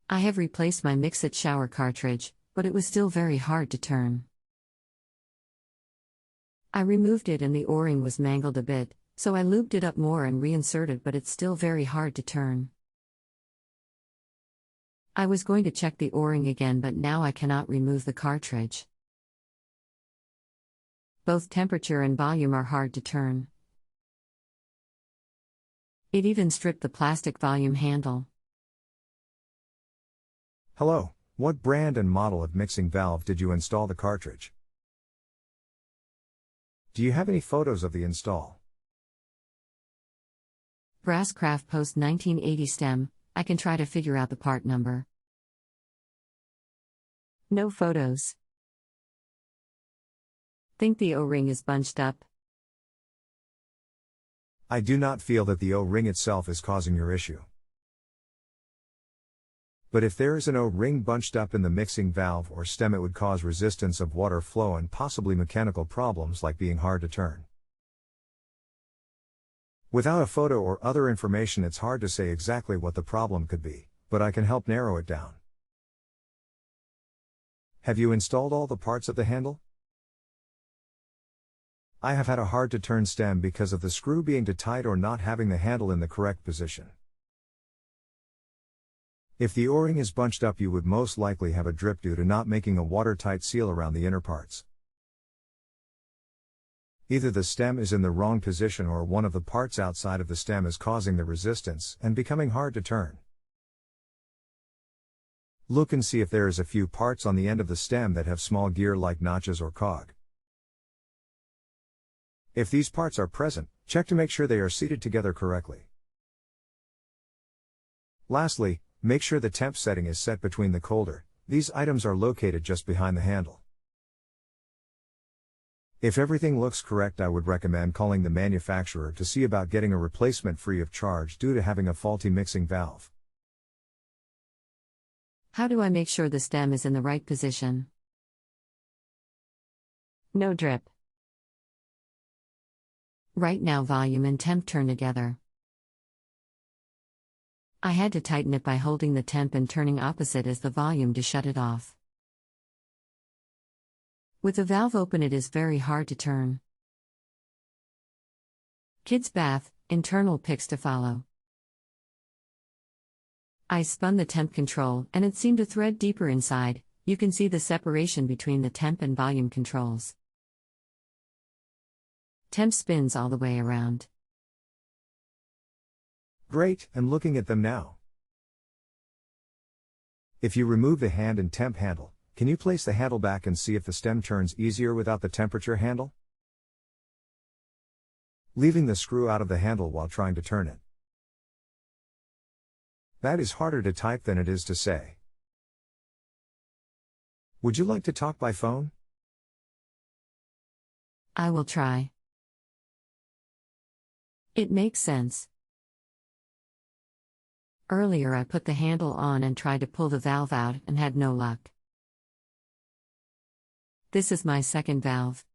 I have replaced my Mixet shower cartridge, but it was still very hard to turn. I removed it and the O-ring was mangled a bit, so I lubed it up more and reinserted, but it's still very hard to turn. I was going to check the O-ring again, but now I cannot remove the cartridge. Both temperature and volume are hard to turn. It even stripped the plastic volume handle. Hello, what brand and model of mixing valve did you install the cartridge? Do you have any photos of the install? BrassCraft Post 1980 stem. I can try to figure out the part number. No photos. Think the O-ring is bunched up. I do not feel that the O-ring itself is causing your issue. But if there is an O-ring bunched up in the mixing valve or stem, it would cause resistance of water flow and possibly mechanical problems like being hard to turn. Without a photo or other information, it's hard to say exactly what the problem could be, but I can help narrow it down. Have you installed all the parts of the handle? I have had a hard to turn stem because of the screw being too tight or not having the handle in the correct position. If the O-ring is bunched up, you would most likely have a drip due to not making a watertight seal around the inner parts. Either the stem is in the wrong position or one of the parts outside of the stem is causing the resistance and becoming hard to turn. Look and see if there is a few parts on the end of the stem that have small gear-like notches or cog. If these parts are present, check to make sure they are seated together correctly. Lastly, make sure the temp setting is set between the colder. These items are located just behind the handle. If everything looks correct, I would recommend calling the manufacturer to see about getting a replacement free of charge due to having a faulty mixing valve. How do I make sure the stem is in the right position? No drip. Right now volume and temp turn together. I had to tighten it by holding the temp and turning opposite as the volume to shut it off. With the valve open, it is very hard to turn. Kids bath, internal pics to follow. I spun the temp control and it seemed to thread deeper inside. You can see the separation between the temp and volume controls. Temp spins all the way around. Great, and looking at them now. If you remove the hand and temp handle, can you place the handle back and see if the stem turns easier without the temperature handle? Leaving the screw out of the handle while trying to turn it. That is harder to type than it is to say. Would you like to talk by phone? I will try. It makes sense. Earlier I put the handle on and tried to pull the valve out and had no luck. This is my second valve.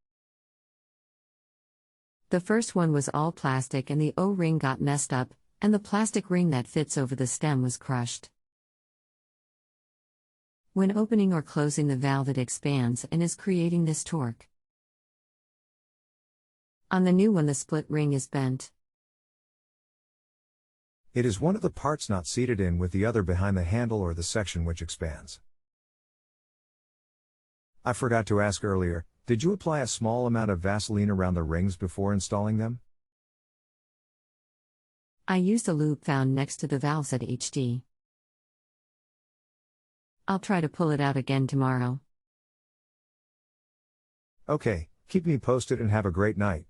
The first one was all plastic and the O-ring got messed up, and the plastic ring that fits over the stem was crushed. When opening or closing the valve, it expands and is creating this torque. On the new one, the split ring is bent. It is one of the parts not seated in with the other behind the handle or the section which expands. I forgot to ask earlier, did you apply a small amount of Vaseline around the rings before installing them? I used a lube found next to the valves at HD. I'll try to pull it out again tomorrow. Okay, keep me posted and have a great night.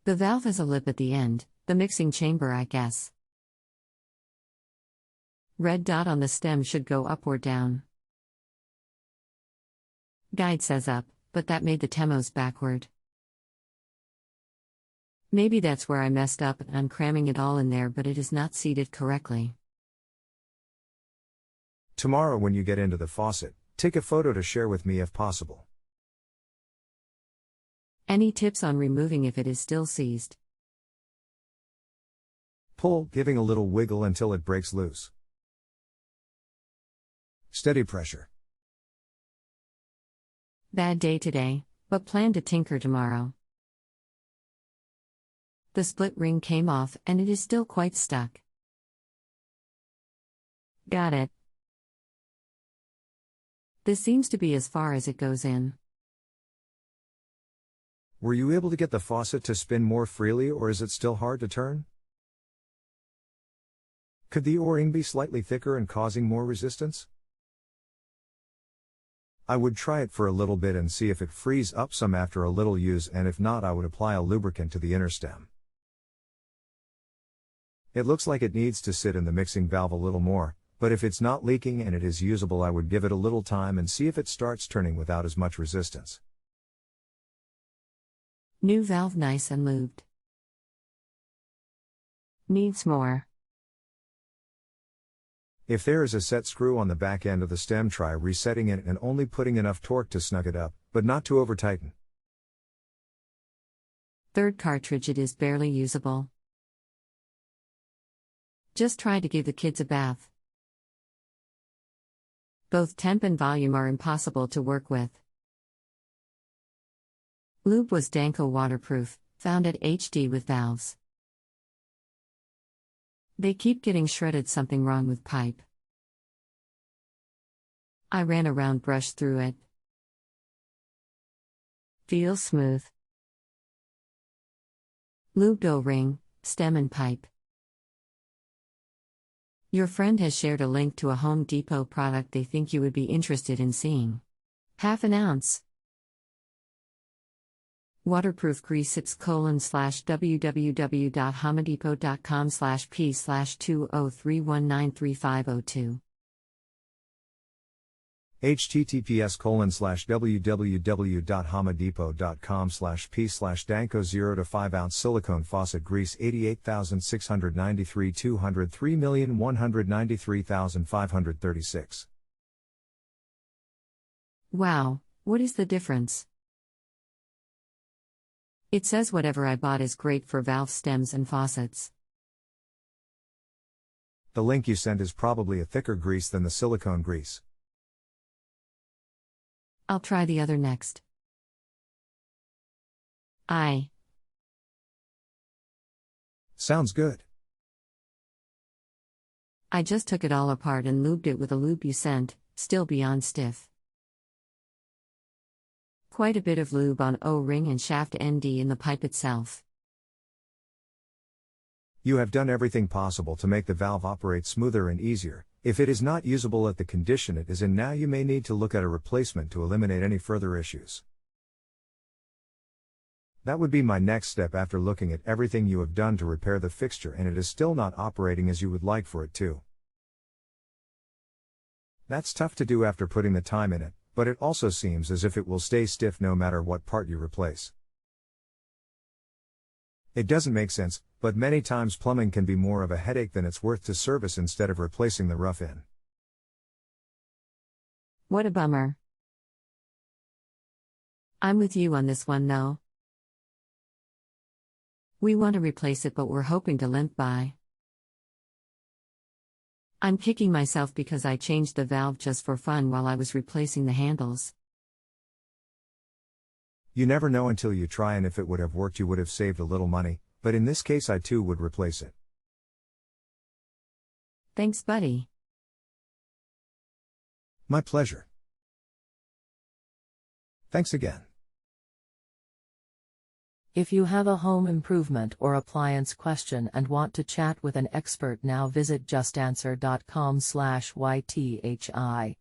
The valve has a lip at the end, the mixing chamber, I guess. Red dot on the stem should go up or down. Guide says up, but that made the temos backward. Maybe that's where I messed up and I'm cramming it all in there, but it is not seated correctly. Tomorrow when you get into the faucet, take a photo to share with me if possible. Any tips on removing if it is still seized? Pull, giving a little wiggle until it breaks loose. Steady pressure. Bad day today, but plan to tinker tomorrow. The split ring came off and it is still quite stuck. Got it. This seems to be as far as it goes in. Were you able to get the faucet to spin more freely, or is it still hard to turn? Could the O-ring be slightly thicker and causing more resistance? I would try it for a little bit and see if it frees up some after a little use, and if not, I would apply a lubricant to the inner stem. It looks like it needs to sit in the mixing valve a little more, but if it's not leaking and it is usable, I would give it a little time and see if it starts turning without as much resistance. New valve nice and lubed. Needs more. If there is a set screw on the back end of the stem, try resetting it and only putting enough torque to snug it up, but not to over tighten. Third cartridge, it is barely usable. Just try to give the kids a bath. Both temp and volume are impossible to work with. Lube was Danco waterproof, found at HD with valves. They keep getting shredded, something wrong with pipe. I ran a round brush through it. Feels smooth. Lubed O-ring, stem and pipe. Your friend has shared a link to a Home Depot product they think you would be interested in seeing. Half an ounce. Waterproof grease / www.homedepot.com/p/2031935002. https://www.homedepot.com/p/danco 0 to 5 ounce silicone faucet grease 88,693 203,193,536. Wow, what is the difference? It says whatever I bought is great for valve stems and faucets. The link you sent is probably a thicker grease than the silicone grease. I'll try the other next. Sounds good. I just took it all apart and lubed it with a lube you sent, still beyond stiff. Quite a bit of lube on O-ring and shaft ND in the pipe itself. You have done everything possible to make the valve operate smoother and easier. If it is not usable at the condition it is in now, you may need to look at a replacement to eliminate any further issues. That would be my next step after looking at everything you have done to repair the fixture and it is still not operating as you would like for it to. That's tough to do after putting the time in it, but it also seems as if it will stay stiff no matter what part you replace. It doesn't make sense, but many times plumbing can be more of a headache than it's worth to service instead of replacing the rough in. What a bummer. I'm with you on this one though. We want to replace it, but we're hoping to limp by. I'm kicking myself because I changed the valve just for fun while I was replacing the handles. You never know until you try, and if it would have worked you would have saved a little money, but in this case I too would replace it. Thanks, buddy. My pleasure. Thanks again. If you have a home improvement or appliance question and want to chat with an expert now, visit JustAnswer.com/YTHI.